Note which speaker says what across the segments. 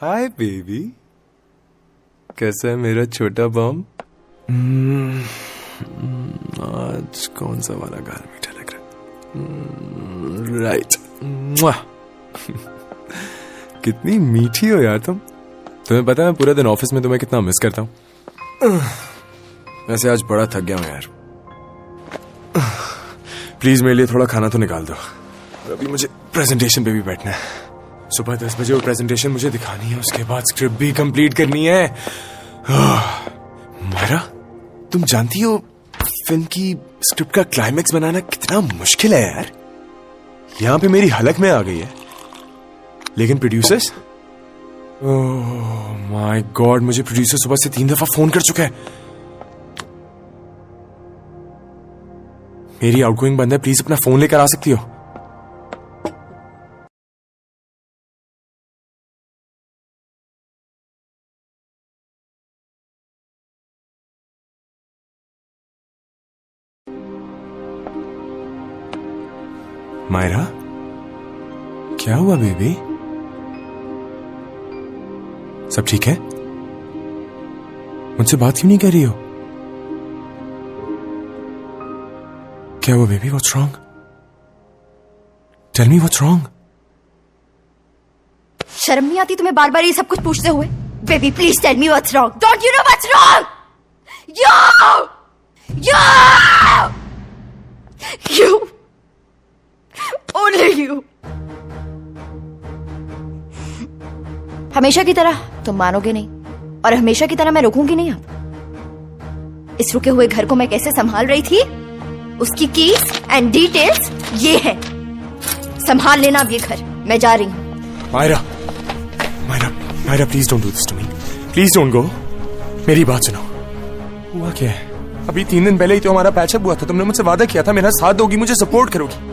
Speaker 1: Hi baby, कैसा है मेरा छोटा बम? आज कौन सा वाला गाल मीठा लग रहा है? राइट। कितनी मीठी हो यार तुम। तुम्हें पता है मैं पूरे दिन ऑफिस में तुम्हें कितना मिस करता हूँ। वैसे आज बड़ा थक गया हूँ यार। प्लीज मेरे लिए थोड़ा खाना तो निकाल दो। अभी मुझे प्रेजेंटेशन पे भी बैठना है। सुबह 10 बजे वो प्रेजेंटेशन मुझे दिखानी है, उसके बाद स्क्रिप्ट भी कंप्लीट करनी है। मायरा, तुम जानती हो फिल्म की स्क्रिप्ट का क्लाइमेक्स बनाना कितना मुश्किल है यार। यहां पे मेरी हलक में आ गई है, लेकिन प्रोड्यूसर्स, ओह माय गॉड, मुझे प्रोड्यूसर सुबह से 3 दफा फोन कर चुका है। मेरी आउटगोइंग बंद है, प्लीज अपना फोन लेकर आ सकती हो? मायरा, क्या हुआ बेबी? सब ठीक है? मुझसे बात क्यों नहीं कर रही हो? क्या हुआ baby? What's wrong? Tell me what's wrong?
Speaker 2: शर्म नहीं आती तुम्हें बार बार ये सब कुछ पूछते हुए? Baby please tell me what's wrong. Don't you know what's wrong? You only you। हमेशा की तरह तुम मानोगे नहीं, और हमेशा की तरह मैं रुकूंगी नहीं। अब इस रुके हुए घर को मैं कैसे संभाल रही थी, उसकी कीज एंड डिटेल्स ये है। संभाल लेना अब ये घर। मैं जा रही हूँ।
Speaker 1: Myra, Myra, Myra please don't do this to me. Please don't go. मेरी बात सुनो। हुआ क्या है? अभी 3 दिन पहले ही तो हमारा पैचअप हुआ था। तुमने मुझसे वादा किया था मेरा साथ दोगी, मुझे सपोर्ट करोगी।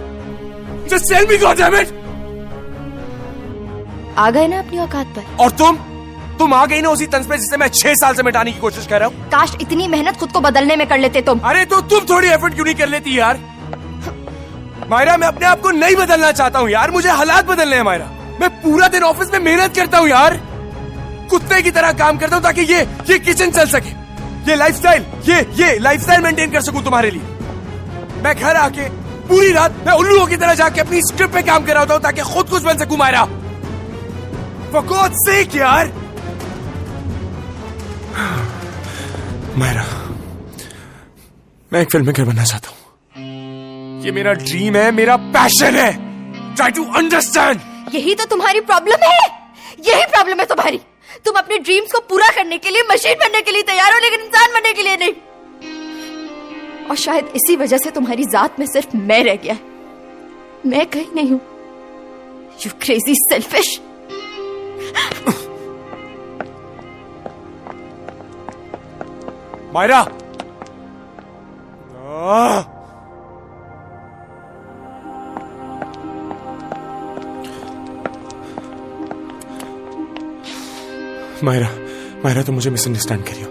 Speaker 1: Just tell me, goddammit!
Speaker 2: आ गए ना अपनी औकात पर।
Speaker 1: और तुम आ गई ना उसी तंज पे जिसे मैं 6 साल से मिटाने की कोशिश कर रहा हूँ।
Speaker 2: काश इतनी मेहनत खुद को बदलने में कर लेते तुम।
Speaker 1: अरे तो तुम थोड़ी एफर्ट क्यों नहीं कर लेती यार? मायरा, मैं अपने आप को नहीं बदलना चाहता हूँ यार, मुझे हालात बदलने हैं मायरा। मैं पूरा दिन ऑफिस में मेहनत करता हूँ यार, कुत्ते की तरह काम करता हूँ ताकि ये किचन चल सके, ये लाइफस्टाइल मेंटेन कर सकूं तुम्हारे लिए। मैं घर आके पूरी रात मैं उल्लुओं की तरह जाके अपनी स्क्रिप्ट पे काम कर रहा होता हूं ताकि खुद कुछ बन सकूं मायरा। For God's sake यार। मायरा, मैं एक फिल्म मेकर बनना चाहता हूं। ये मेरा ड्रीम है, मेरा पैशन है। Try to understand।
Speaker 2: यही तो तुम्हारी प्रॉब्लम है। यही प्रॉब्लम है तुम्हारी। तुम अपने ड्रीम्स को पूरा करने के लिए मशीन बनने के लिए तैयार हो, लेकिन इंसान बनने के लिए नहीं। और शायद इसी वजह से तुम्हारी जात में सिर्फ मैं रह गया। मैं कहीं नहीं हूं। You crazy selfish.
Speaker 1: Myra, Myra तुम मुझे मिसअंडरस्टैंड करियो।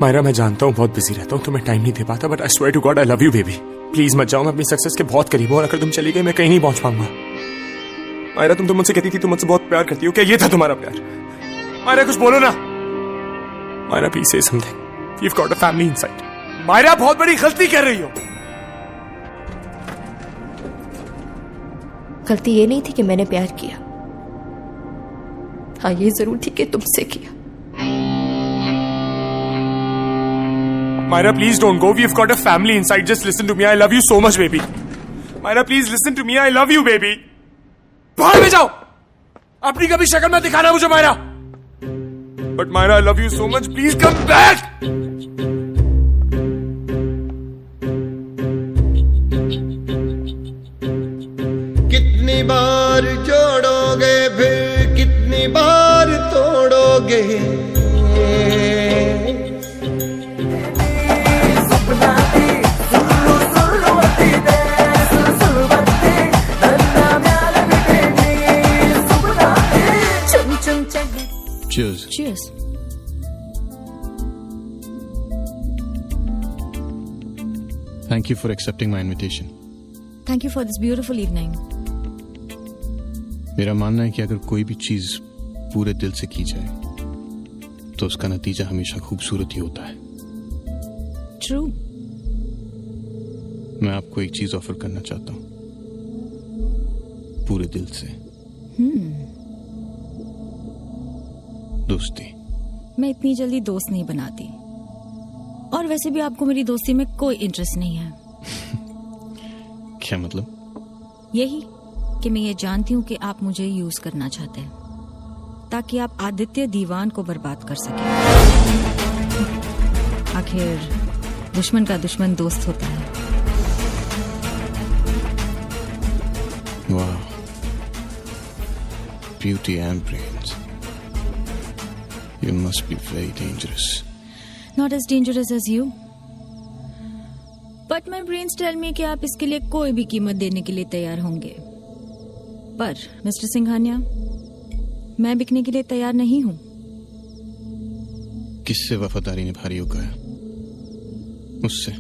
Speaker 1: मायरा, मैं जानता हूँ बहुत बिजी रहता हूँ, तुम्हें टाइम नहीं दे पाता, but I swear to God I love you baby. Please मत जाओ, मैं अपनी सक्सेस के बहुत करीब हूँ और अगर तुम चली गई मैं कहीं नहीं पहुंच पाऊंगा। मायरा, तुम तो मुझसे कहती थी तुम मुझसे बहुत प्यार करती हो, क्या ये था तुम्हारा प्यार? मायरा कुछ बोलो ना। Myra please say something, you've got a family inside। Myra बहुत बड़ी गलती कर रही हो।
Speaker 2: गलती ये नहीं थी कि मैंने प्यार किया, हाँ ये जरूर थी कि तुमसे किया।
Speaker 1: Myra, please don't go. We've got a family inside. Just listen to me. I love you so much, baby. Myra, please listen to me. I love you, baby. बाहर में जाओ। अपनी कभी शक्ल मत दिखाना मुझे, Myra. But Myra, I love you so much. Please come back.
Speaker 3: कितनी बार जोड़ोगे फिर कितनी बार तोड़ोगे।
Speaker 4: Cheers.
Speaker 2: Cheers.
Speaker 4: Thank you for accepting my invitation.
Speaker 2: Thank you for this beautiful evening.
Speaker 4: मेरा मानना है कि अगर कोई भी चीज पूरे दिल से की जाए तो उसका नतीजा हमेशा खूबसूरत ही होता है।
Speaker 2: ट्रू।
Speaker 4: मैं आपको एक चीज ऑफर करना चाहता हूं, पूरे दिल से। दोस्ती।
Speaker 5: मैं इतनी जल्दी दोस्त नहीं बनाती, और वैसे भी आपको मेरी दोस्ती में कोई इंटरेस्ट नहीं है।
Speaker 4: क्या मतलब?
Speaker 5: यही कि मैं ये जानती हूँ कि आप मुझे यूज करना चाहते हैं ताकि आप आदित्य दीवान को बर्बाद कर सकें। आखिर दुश्मन का दुश्मन दोस्त होता है।
Speaker 4: वाह, beauty and brains, you must be very dangerous.
Speaker 5: Not as dangerous as you, but my brains tell me कि आप इसके लिए कोई भी कीमत देने के लिए तैयार होंगे। पर मिस्टर सिंघानिया, मैं बिकने के लिए तैयार नहीं हूं।
Speaker 4: किससे वफादारी निभा रही हो काया? उससे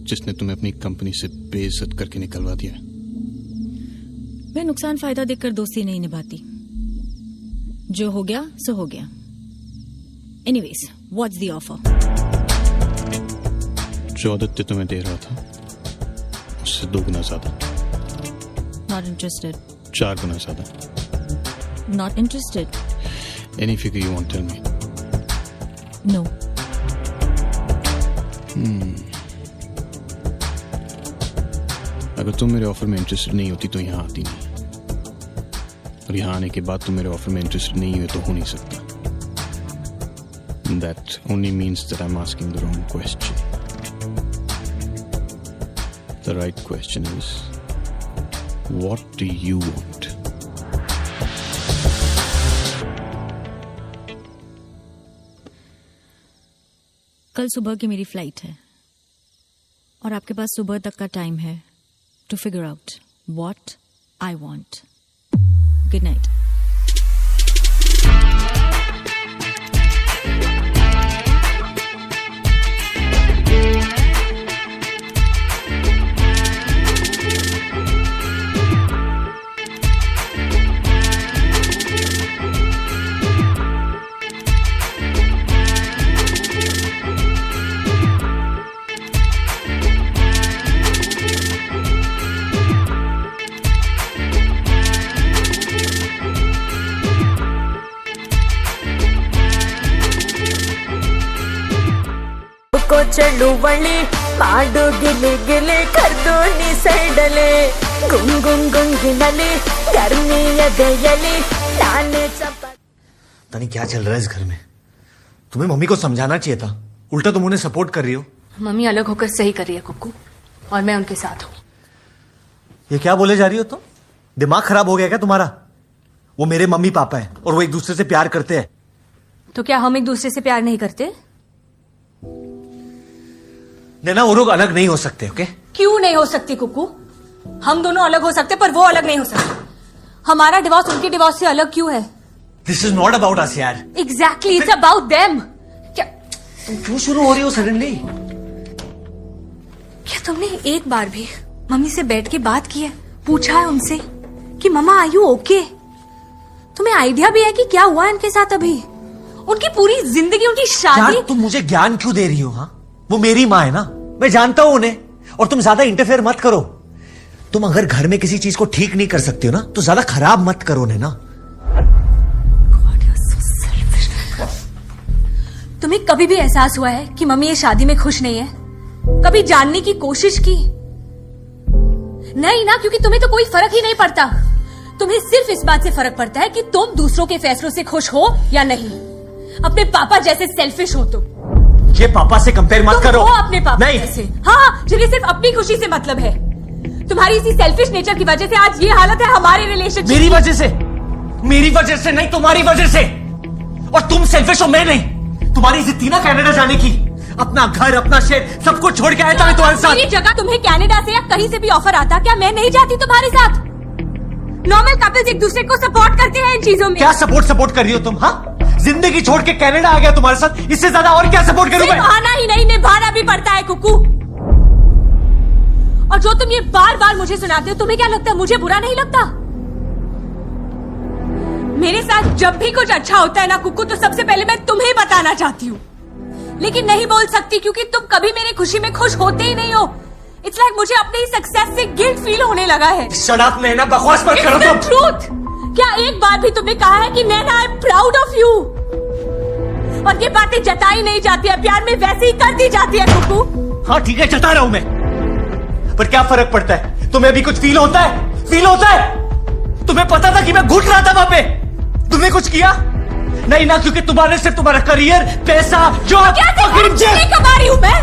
Speaker 4: जिसने तुम्हें अपनी कंपनी से बेइज्जत करके निकलवा दिया।
Speaker 5: मैं नुकसान फायदा देखकर दोस्ती नहीं निभाती। जो हो गया सो हो गया। Anyways, what's the offer?
Speaker 4: जो आदित्य तुम्हें दे रहा था उससे 2 गुना ज्यादा।
Speaker 5: Not interested.
Speaker 4: 4 गुना ज्यादा।
Speaker 5: Not interested.
Speaker 4: Any figure you want tell me.
Speaker 5: No.
Speaker 4: अगर तुम मेरे ऑफर में इंटरेस्टेड नहीं होती तो यहां आती नहीं, और यहां आने के बाद तुम मेरे ऑफर में इंटरेस्टेड नहीं हुए तो हो नहीं सकता। That only means that I'm asking the wrong question. The right question is, what do you want?
Speaker 5: कल सुबह की मेरी फ्लाइट है और आपके पास सुबह तक का टाइम है to figure out what I want. Good night.
Speaker 6: ಚೆಲುವಳಿ ಮಾಡು ಗಿಲಿ ಗಿಲಿ ಕರ್ದೋನಿ ಸೈಡಲೆ ಗುಂಗುಂಗುಂಗಿನಲಿ ಗರ್ಮಿಯ ದೆಯಲಿ ನಾನೇ ಚಪ್ಪ।
Speaker 7: पता नहीं क्या चल रहा है इस घर में। तुम्हें मम्मी को समझाना चाहिए था, उल्टा तुम उन्हें सपोर्ट कर रही हो।
Speaker 8: मम्मी अलग होकर सही कर रही है कुक्कू, और मैं उनके साथ हूँ।
Speaker 7: ये क्या बोले जा रही हो तुम? दिमाग खराब हो गया क्या तुम्हारा? वो मेरे मम्मी पापा हैं और वो एक दूसरे से प्यार करते हैं।
Speaker 8: तो क्या हम एक दूसरे से प्यार नहीं करते?
Speaker 7: नैना, वो लोग अलग नहीं हो सकते। ओके?
Speaker 8: क्यों नहीं हो सकती कुक्कू? हम दोनों अलग हो सकते पर वो अलग नहीं हो सकते। हमारा डिवोर्स उनके डिवोर्स से अलग क्यों है?
Speaker 7: This is not about us यार।
Speaker 8: Exactly, it's about them. क्या
Speaker 7: तुम क्यों शुरू हो रही हो सडनली?
Speaker 8: क्या तुमने एक बार भी मम्मी से बैठ के बात की है, पूछा है उनसे कि मम्मा आर यू ओके? तुम्हें आइडिया भी है कि क्या हुआ इनके साथ अभी? उनकी पूरी जिंदगी, उनकी शादी।
Speaker 7: यार तुम मुझे ज्ञान क्यों दे रही हो? हाँ, वो मेरी माँ है ना, मैं जानता हूं उन्हें, और तुम ज्यादा इंटरफेयर मत करो। तुम अगर घर में किसी चीज को ठीक नहीं कर सकते हो ना, तो ज्यादा खराब मत करो उन्हें ना।
Speaker 8: तुम्हें कभी भी एहसास हुआ है कि मम्मी ये शादी में खुश नहीं है? कभी जानने की कोशिश की? नहीं ना, क्योंकि तुम्हें तो कोई फर्क ही नहीं पड़ता। तुम्हें सिर्फ इस बात से फर्क पड़ता है कि तुम दूसरों के फैसलों से खुश हो या नहीं। अपने पापा जैसे सेल्फिश हो तुम।
Speaker 7: ये पापा से कंपेयर मत करो।
Speaker 8: हो अपने पापा
Speaker 7: नहीं।
Speaker 8: जैसे। हाँ, जिन्हें सिर्फ अपनी खुशी से मतलब है। तुम्हारी इसी सेल्फिश नेचर की वजह से आज ये हालत है हमारे रिलेशनशिप।
Speaker 7: मेरी वजह से? मेरी वजह से नहीं, तुम्हारी वजह से। और तुम सेल्फिश हो, मैं नहीं। तुम्हारी जिद थी ना कनाडा जाने की, अपना घर, अपना शहर सब कुछ छोड़ के आया था मैं तुम्हारे साथ।
Speaker 8: मेरी जगह तुम्हें कनाडा से या कहीं से भी ऑफर आता, क्या मैं नहीं जाती तुम्हारे साथ? नॉर्मल कपल्स एक दूसरे को सपोर्ट करते हैं इन चीजों में।
Speaker 7: क्या सपोर्ट कर रही हो तुम? हाँ, जिंदगी छोड़ के कनाडा आ गया तुम्हारे साथ, इससे ज्यादा और क्या सपोर्ट करूं मैं?
Speaker 8: आना ही नहीं, निभाना भी पड़ता है कुकू। और जो तुम ये बार बार मुझे सुनाते हो, तुम्हें क्या लगता है मुझे बुरा नहीं लगता? मेरे साथ जब भी कुछ अच्छा होता है ना कुक्कू, तो सबसे पहले मैं तुम्हें बताना चाहती हूँ, लेकिन नहीं बोल सकती क्योंकि तुम कभी मेरी खुशी में खुश होते ही नहीं हो। इट्स लाइक मुझे अपनी सक्सेस से गिल्ट फील होने लगा है।
Speaker 7: शट अप नैना, बकवास मत करो तुम।
Speaker 8: ट्रूथ, क्या एक बार भी तुमने कहा है कि Naina I am proud of you? और ये बातें जताई नहीं जाती है, प्यार में वैसे ही कर दी जाती है कुक्कू।
Speaker 7: हाँ ठीक है, जता रहा हूं मैं, पर क्या फर्क पड़ता है? तुम्हें अभी कुछ फील होता है? फील होता है? तुम्हें पता था कि मैं घुट रहा था वहां पे, तुमने कुछ किया नहीं ना, क्योंकि तुम्हारे सिर्फ तुम्हारा करियर, पैसा, जॉब,
Speaker 8: नहीं कमा रही हूं मैं,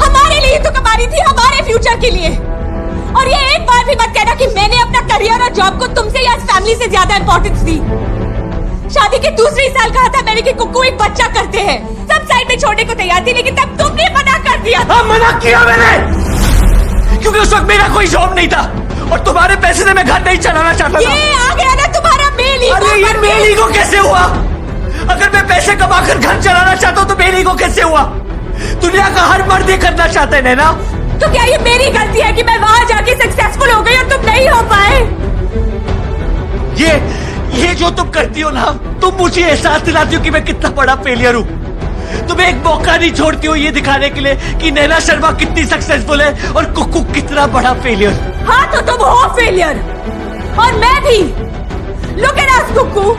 Speaker 8: हमारे लिए तो कमा रही थी, हमारे फ्यूचर के लिए। और ये एक बार भी मत कहना कि मैंने अपना करियर और जॉब को तुमसे या फैमिली से ज्यादा इंपॉर्टेंस दी। शादी के दूसरे साल कहा था मैंने कि कुक्कू एक बच्चा करते हैं, सब साइड में छोड़ने को तैयार थी, लेकिन तब तुमने मना कर दिया।
Speaker 7: हाँ मना किया मैंने, क्योंकि उस वक्त मेरा कोई जॉब नहीं था और तुम्हारे पैसे से मैं घर नहीं चलाना चाहता था।
Speaker 8: ये आ गया ना तुम्हारा मेल ईगो।
Speaker 7: अरे ये मेल ईगो कैसे हुआ? अगर मैं पैसे कमाकर घर चलाना चाहता हूँ तो मेल ईगो कैसे हुआ? दुनिया का हर मर्द ये करना चाहते हैं ना।
Speaker 8: तो क्या ये मेरी गलती है कि मैं वहां जाके सक्सेसफुल हो गई और तुम नहीं हो पाए?
Speaker 7: ये जो तुम करती हो ना, तुम मुझे एहसास दिलाती हो कि मैं कितना बड़ा फेलियर हूँ। तुम एक मौका नहीं छोड़ती हो ये दिखाने के लिए कि नैना शर्मा कितनी सक्सेसफुल है और कुक्कू कितना बड़ा फेलियर।
Speaker 8: हाँ तो तुम हो फेलियर और मैं भी। Look at us, Cuckoo.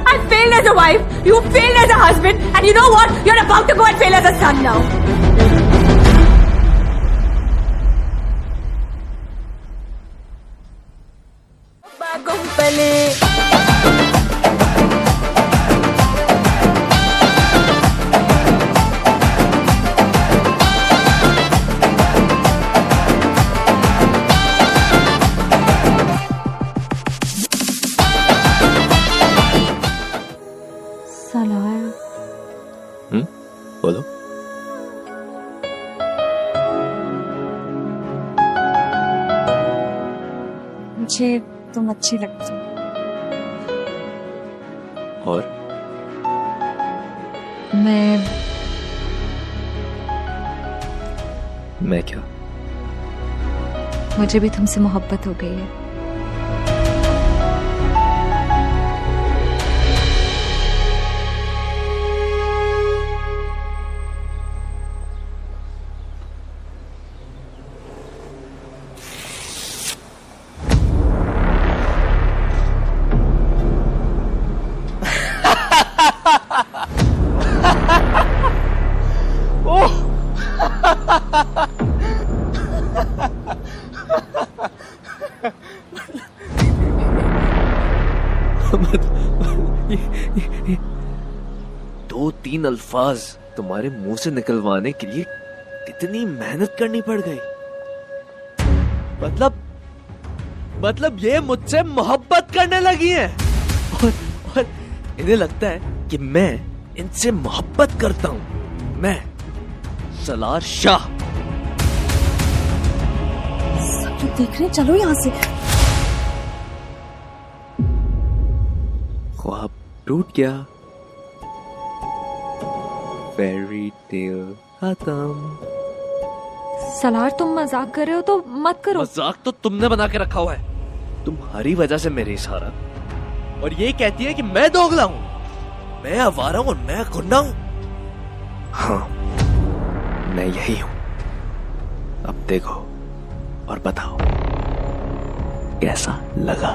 Speaker 8: I failed as a wife, you failed as a husband, and you know what? You're about to go and fail as a son now.
Speaker 9: बोलो।
Speaker 2: मुझे तुम अच्छी लगती हो।
Speaker 9: और मैं क्या?
Speaker 2: मुझे भी तुमसे मोहब्बत हो गई है।
Speaker 9: दो तीन अल्फाज तुम्हारे मुंह से निकलवाने के लिए कितनी मेहनत करनी पड़ गई। मतलब ये मुझसे मोहब्बत करने लगी हैं और इन्हें लगता है कि मैं इनसे मोहब्बत करता हूं। मैं सलार शाह।
Speaker 2: सब लोग देख रहे हैं, चलो यहाँ से।
Speaker 9: ख्वाब टूट गया, फेरी टेल खत्म।
Speaker 2: सलार तुम मजाक कर रहे हो तो मत करो।
Speaker 9: मजाक तो तुमने बना के रखा हुआ है, तुम्हारी वजह से मेरे इशारा। और ये कहती है कि मैं दोगला हूं, मैं आवारा हूं और मैं गुंडा हूं। हाँ मैं यही हूं। अब देखो और बताओ कैसा लगा।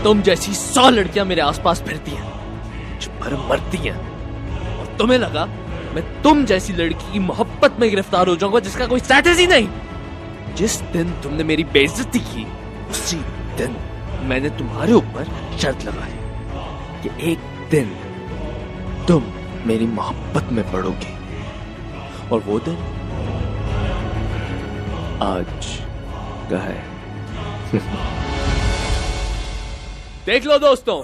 Speaker 9: तुम जैसी 100 लड़कियां मेरे आसपास फिरती हैं, जो भर मरती हैं, और तुम्हें लगा मैं तुम जैसी लड़की की मोहब्बत में गिरफ्तार हो जाऊंगा जिसका कोई स्टेटस ही नहीं। जिस दिन तुमने मेरी बेइज्जती की उसी दिन मैंने तुम्हारे ऊपर शर्त लगाई कि एक दिन तुम मेरी मोहब्बत में पड़ोगे, और वो दिन आज का है। देख लो दोस्तों,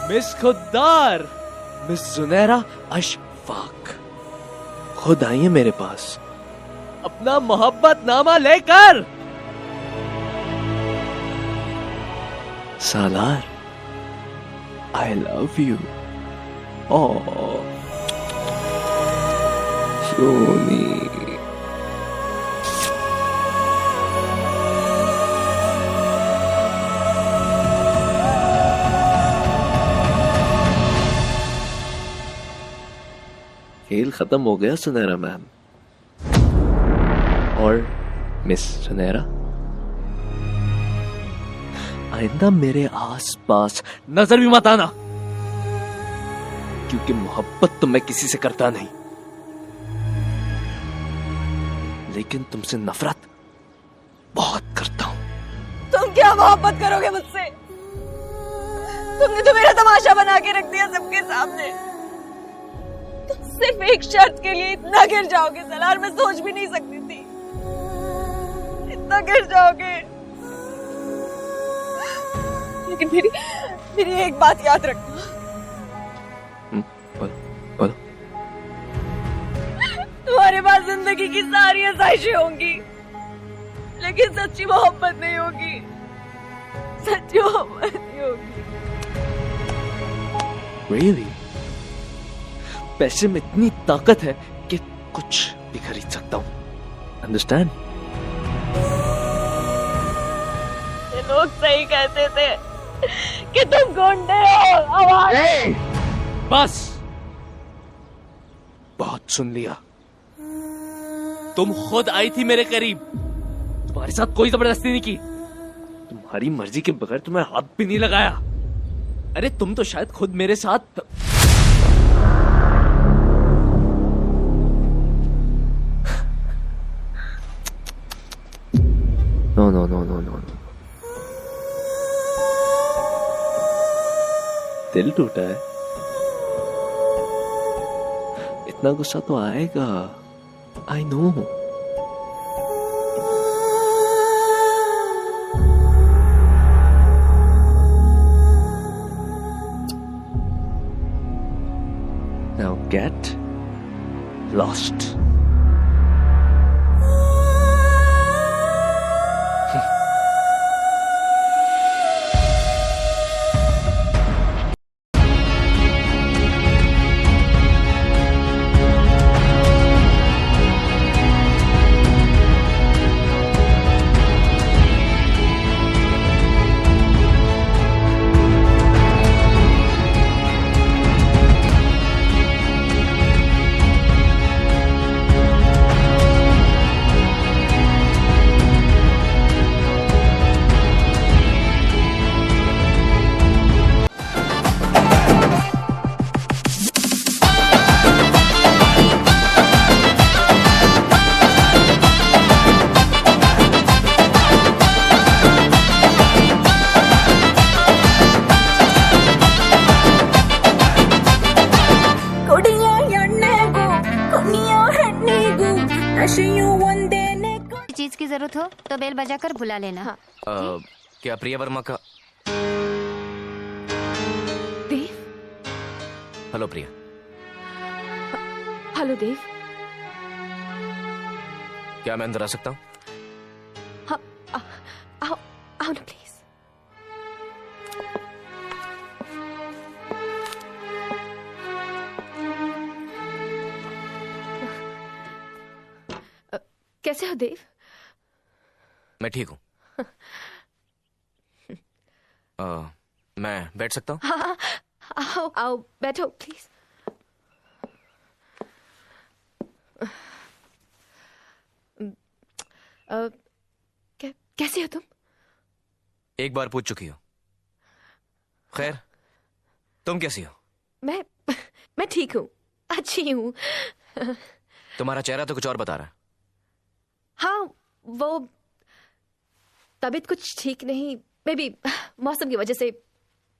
Speaker 9: मिस खुद्दार, मिस जुनैरा अशफाक खुद आई है मेरे पास अपना मोहब्बत नामा लेकर। सालार, आई लव यू। सोनी। खेल खत्म हो गया सुनहरा मैम और मिस सुनहरा। आइंदा मेरे आसपास नजर भी मत आना, क्योंकि मोहब्बत तो मैं किसी से करता नहीं, लेकिन तुमसे नफरत बहुत करता हूं।
Speaker 8: तुम क्या मोहब्बत करोगे मुझसे? तुमने तो मेरा तमाशा बना के रख दिया सबके सामने। तुम सिर्फ एक शर्त के लिए इतना गिर जाओगे सलार, मैं सोच भी नहीं सकती थी इतना गिर जाओगे। लेकिन मेरी एक बात याद रखना।
Speaker 9: बोलो।
Speaker 8: तुम्हारे पास जिंदगी की सारी आसाइशें होंगी, लेकिन सच्ची मोहब्बत नहीं होगी। सच्ची मोहब्बत नहीं होगी।
Speaker 9: Really? पैसे में इतनी ताकत है कि कुछ भी खरीद सकता हूं। Understand?
Speaker 8: ये लोग सही कहते थे कि तुम गुंडे हो। आवाज
Speaker 9: बस बहुत सुन लिया। तुम खुद आई थी मेरे करीब, तुम्हारे साथ कोई जबरदस्ती नहीं की, तुम्हारी मर्जी के बगैर तुम्हें हाथ भी नहीं लगाया। अरे तुम तो शायद खुद मेरे साथ नो। दिल टूटा है, इतना गुस्सा तो आएगा, I know. Now get lost.
Speaker 2: चीज की जरूरत हो तो बेल बजाकर बुला लेना। हाँ।
Speaker 1: क्या प्रिया वर्मा का?
Speaker 2: देव।
Speaker 1: हेलो प्रिया।
Speaker 2: हेलो देव।
Speaker 1: क्या मैं अंदर आ सकता हूँ?
Speaker 2: हाँ, आओ आओ ना प्लीज। कैसे हो देव?
Speaker 1: मैं ठीक हूँ। मैं बैठ सकता हूँ?
Speaker 2: हाँ, आओ आओ बैठो प्लीज। कैसे हो तुम?
Speaker 1: एक बार पूछ चुकी हो। खैर, तुम कैसी हो?
Speaker 2: मैं ठीक हूँ, अच्छी हूँ।
Speaker 1: तुम्हारा चेहरा तो कुछ और बता रहा है।
Speaker 2: हाँ, वो तबीयत कुछ ठीक नहीं, मे बी मौसम की वजह से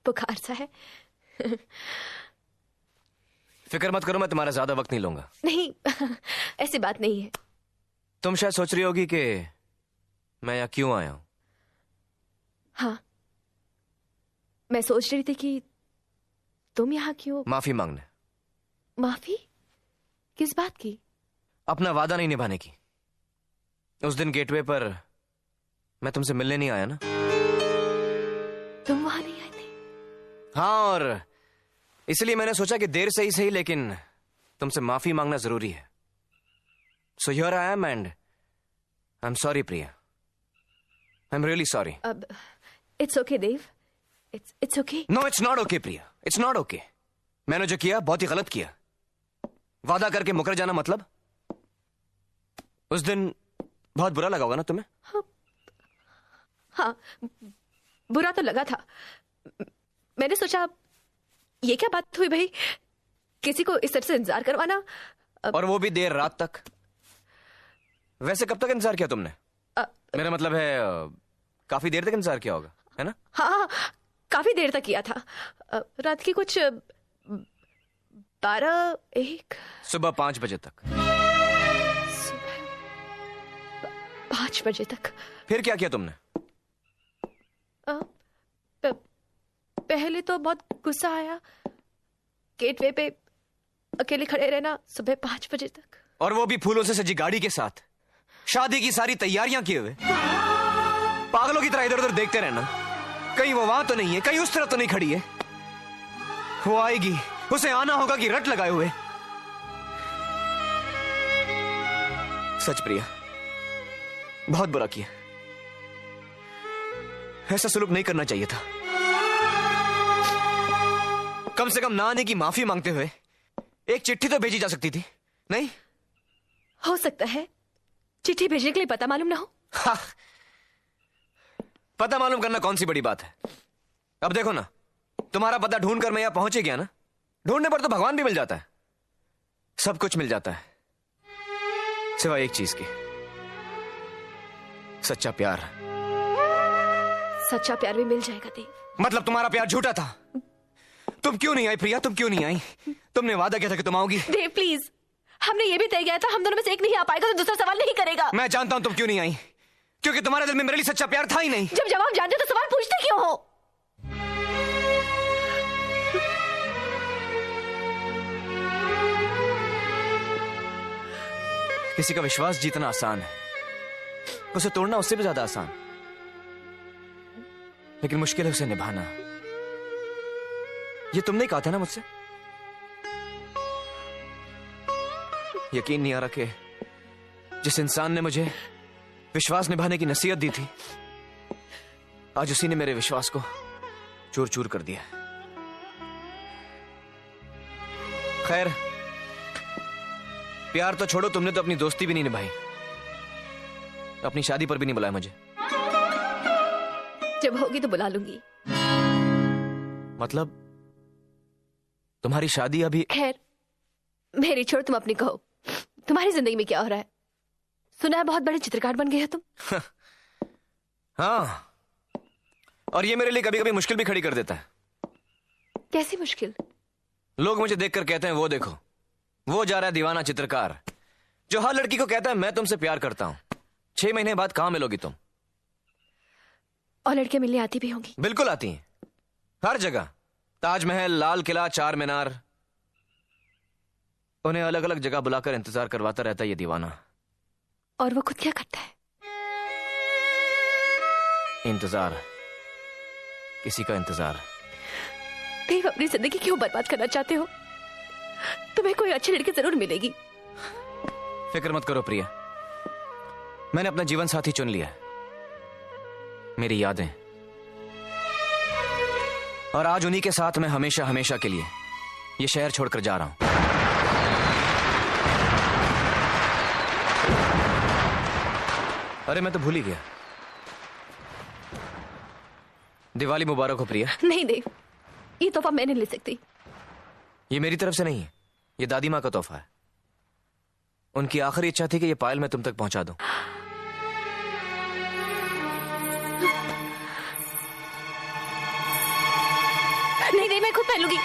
Speaker 2: बुखार सा है।
Speaker 1: फिक्र मत करो, मैं तुम्हारा ज्यादा वक्त नहीं लूंगा।
Speaker 2: नहीं, ऐसी बात नहीं है।
Speaker 1: तुम शायद सोच रही होगी कि मैं यहाँ क्यों आया हूं।
Speaker 2: हाँ, मैं सोच रही थी कि तुम यहाँ क्यों।
Speaker 1: माफी मांगने।
Speaker 2: माफी? किस बात की?
Speaker 1: अपना वादा नहीं निभाने की। उस दिन गेटवे पर मैं तुमसे मिलने नहीं आया ना।
Speaker 2: तुम वहां नहीं आए थे?
Speaker 1: हाँ, और इसलिए मैंने सोचा कि देर से ही सही, लेकिन तुमसे माफी मांगना जरूरी है। So here I am and I am sorry Priya. I am really sorry.
Speaker 2: अब it's okay Dev, it's okay.
Speaker 1: No, it's not okay Priya, it's not okay. मैंने जो किया बहुत ही गलत किया। वादा करके मुकर जाना मतलब? उस दिन बहुत बुरा लगा होगा ना तुम्हें?
Speaker 2: हाँ, बुरा तो लगा था। मैंने सोचा ये क्या बात हुई भाई, किसी को इस तरह से इंतजार करवाना।
Speaker 1: और वो भी देर रात तक। वैसे कब तक इंतजार किया तुमने? मेरा मतलब है काफी देर तक इंतजार किया होगा, है ना?
Speaker 2: हाँ, काफी देर तक किया था। रात की कुछ 12-1।
Speaker 1: सुबह 5 बजे तक।
Speaker 2: 5 बजे तक।
Speaker 1: फिर क्या किया तुमने?
Speaker 2: पहले तो बहुत गुस्सा आया, गेटवे पे अकेले खड़े रहना सुबह 5 बजे तक।
Speaker 1: और वो भी फूलों से सजी गाड़ी के साथ, शादी की सारी तैयारियां किए हुए। पागलों की तरह इधर उधर देखते रहना, कहीं वो वहां तो नहीं है, कहीं उस तरफ तो नहीं खड़ी है। वो आएगी, उसे आना होगा कि रट लगाए हुए। सच प्रिया, बहुत बुरा किया। ऐसा सुलूक नहीं करना चाहिए था। कम से कम ना आने की माफी मांगते हुए एक चिट्ठी तो भेजी जा सकती थी, नहीं?
Speaker 2: हो सकता है चिट्ठी भेजने के लिए पता मालूम ना हो।
Speaker 1: हाँ, पता मालूम करना कौन सी बड़ी बात है। अब देखो ना, तुम्हारा पता ढूंढ कर मैं यहां पहुंच ही गया ना। ढूंढने पर तो भगवान भी मिल जाता है, सब कुछ मिल जाता है, सिवाय एक चीज की, सच्चा प्यार।
Speaker 2: सच्चा प्यार भी मिल जाएगा देव।
Speaker 1: मतलब तुम्हारा प्यार झूठा था। तुम क्यों नहीं आई प्रिया, तुम क्यों नहीं आई? तुमने वादा किया था कि तुम आओगी।
Speaker 2: देव प्लीज, हमने ये भी तय किया था हम दोनों में से एक नहीं आ पाएगा तो दूसरा सवाल नहीं करेगा।
Speaker 1: मैं जानता हूं तुम क्यों नहीं आई, क्योंकि तुम्हारे दिल में मेरे लिए सच्चा प्यार था ही नहीं।
Speaker 2: जब जवाब जानते तो सवाल पूछते क्यों हो?
Speaker 1: किसी का विश्वास जीतना आसान है, उसे तोड़ना उससे भी ज्यादा आसान, लेकिन मुश्किल है उसे निभाना। ये तुमने कहा था ना मुझसे। यकीन नहीं आ रहा कि जिस इंसान ने मुझे विश्वास निभाने की नसीहत दी थी, आज उसी ने मेरे विश्वास को चूर चूर कर दिया। खैर, प्यार तो छोड़ो, तुमने तो अपनी दोस्ती भी नहीं निभाई, अपनी शादी पर भी नहीं बुलाया मुझे।
Speaker 2: जब होगी तो बुला लूंगी।
Speaker 1: मतलब तुम्हारी शादी अभी?
Speaker 2: खैर मेरी छोड़, तुम अपनी कहो, तुम्हारी जिंदगी में क्या हो रहा है? सुना है बहुत बड़े चित्रकार बन गए हो तुम।
Speaker 1: हाँ, और ये मेरे लिए कभी कभी मुश्किल भी खड़ी कर देता है।
Speaker 2: कैसी मुश्किल?
Speaker 1: लोग मुझे देखकर कहते हैं, वो देखो, वो जा रहा है दीवाना चित्रकार, जो हर लड़की को कहता है मैं तुमसे प्यार करता हूं। 6 महीने बाद कहां मिलोगी तुम?
Speaker 2: और लड़कियां मिलने आती भी होंगी?
Speaker 1: बिल्कुल आती हैं, हर जगह, ताजमहल, लाल किला, 4 मीनार। उन्हें अलग अलग जगह बुलाकर इंतजार करवाता रहता है ये दीवाना।
Speaker 2: और वो खुद क्या करता है?
Speaker 1: इंतजार, किसी का इंतजार।
Speaker 2: देव, अपनी जिंदगी क्यों बर्बाद करना चाहते हो? तुम्हें कोई अच्छी लड़की जरूर मिलेगी।
Speaker 1: फिक्र मत करो प्रिया, मैंने अपना जीवन साथी चुन लिया है, मेरी यादें, और आज उन्हीं के साथ मैं हमेशा हमेशा के लिए ये शहर छोड़कर जा रहा हूं। अरे मैं तो भूल ही गया, दिवाली मुबारक हो प्रिया।
Speaker 2: नहीं देव, ये तोहफा मैं नहीं ले सकती।
Speaker 1: ये मेरी तरफ से नहीं है, ये दादी माँ का तोहफा है। उनकी आखिरी इच्छा थी कि ये पायल मैं तुम तक पहुंचा दूं।
Speaker 2: नहीं नहीं, मैं खुद पहन लूंगी।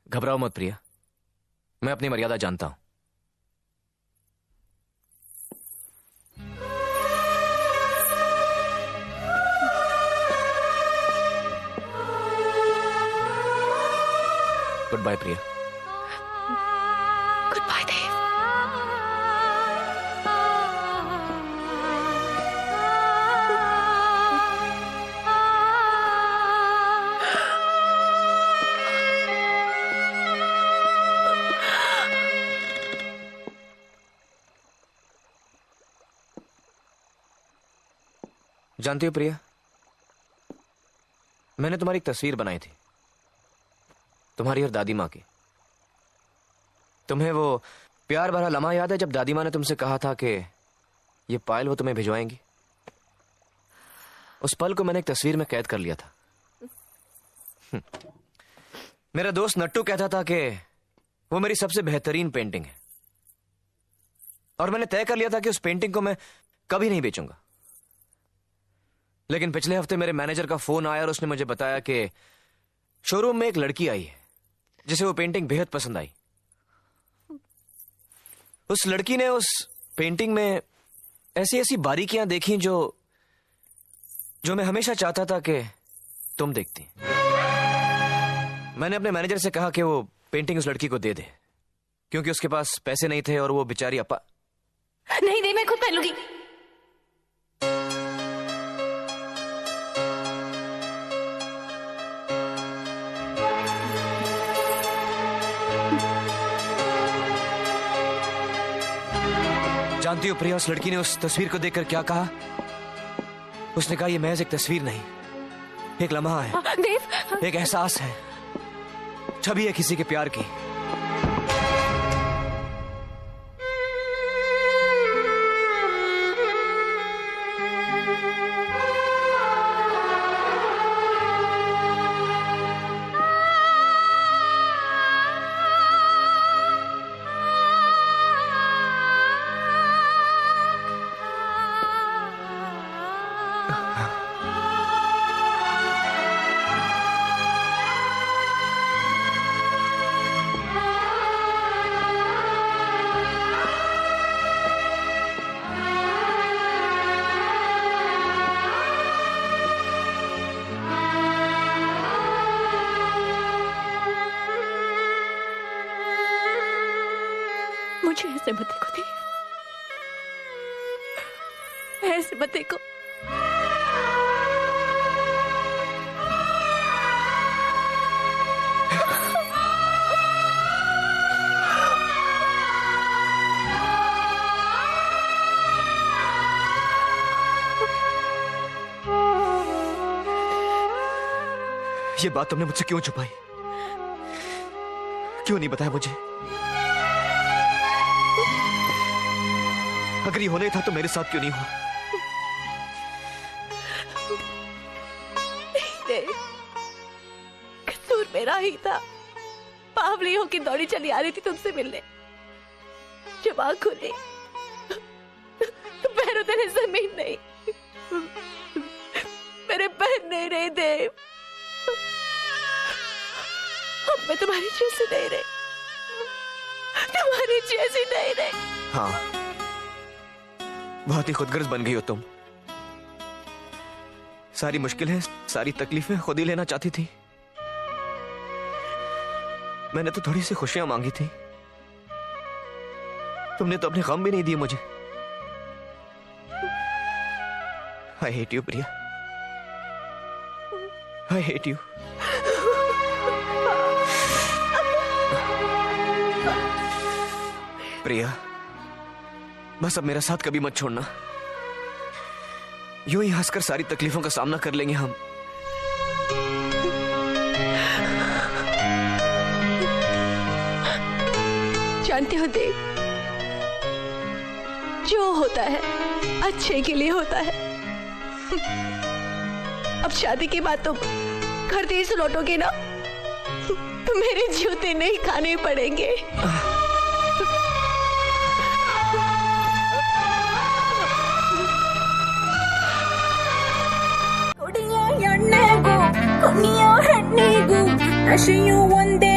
Speaker 1: घबराओ मत प्रिया, मैं अपनी मर्यादा जानता हूं। गुड बाय प्रिया।
Speaker 2: गुड बाय देव।
Speaker 1: जानती हो प्रिया, मैंने तुम्हारी एक तस्वीर बनाई थी,
Speaker 10: तुम्हारी और दादी माँ की। तुम्हें वो प्यार भरा लम्हा याद है जब दादी माँ ने तुमसे कहा था कि ये पायल वो तुम्हें भिजवाएंगी? उस पल को मैंने एक तस्वीर में कैद कर लिया था। मेरा दोस्त नट्टू कहता था कि वो मेरी सबसे बेहतरीन पेंटिंग है, और मैंने तय कर लिया था कि उस पेंटिंग को मैं कभी नहीं बेचूंगा। लेकिन पिछले हफ्ते मेरे मैनेजर का फोन आया और उसने मुझे बताया कि शोरूम में एक लड़की आई है जिसे वो पेंटिंग बेहद पसंद आई। उस लड़की ने उस पेंटिंग में ऐसी ऐसी बारीकियां देखी जो मैं हमेशा चाहता था कि तुम देखती। मैंने अपने मैनेजर से कहा कि वो पेंटिंग उस लड़की को दे दे, क्योंकि उसके पास पैसे नहीं थे और वो बेचारी अपा।
Speaker 8: नहीं नहीं, मैं खुद पहन लूंगी।
Speaker 10: जानती हो प्रिया, उस लड़की ने उस तस्वीर को देखकर क्या कहा? उसने कहा, ये महज एक तस्वीर नहीं, एक लम्हा है,
Speaker 8: देव,
Speaker 10: एक एहसास है, छवि है किसी के प्यार की।
Speaker 8: मुझे ऐसे मत देखो देव, ऐसे मत देखो।
Speaker 10: ये बात तुमने मुझसे क्यों छुपाई? क्यों नहीं बताया मुझे? अगर ये होने था तो मेरे साथ क्यों नहीं हुआ?
Speaker 8: कसूर मेरा ही था। बावली होकर दौड़ी चली आ रही थी तुमसे मिलने। जब आँख खुली तो पैरों तले जमीन नहीं, मेरे पैर नहीं रहे देव। अब मैं तुम्हारी जैसी नहीं रही, तुम्हारी जैसी नहीं रही।
Speaker 10: हाँ, बहुत ही खुदगर्ज बन गई हो तुम। सारी मुश्किलें, सारी तकलीफें खुद ही लेना चाहती थी। मैंने तो थोड़ी सी खुशियां मांगी थी, तुमने तो अपने गम भी नहीं दिए मुझे। I hate you Priya, I hate you. Priya, बस अब मेरा साथ कभी मत छोड़ना। यूं ही हंसकर सारी तकलीफों का सामना कर लेंगे हम।
Speaker 8: जानते हो देव, जो होता है अच्छे के लिए होता है। अब शादी के बाद तुम घर देश लौटोगे ना, तो मेरे जूते नहीं खाने पड़ेंगे।
Speaker 6: ಕೊನೆಗೂ ನಶೆಯು ಒಂದೇ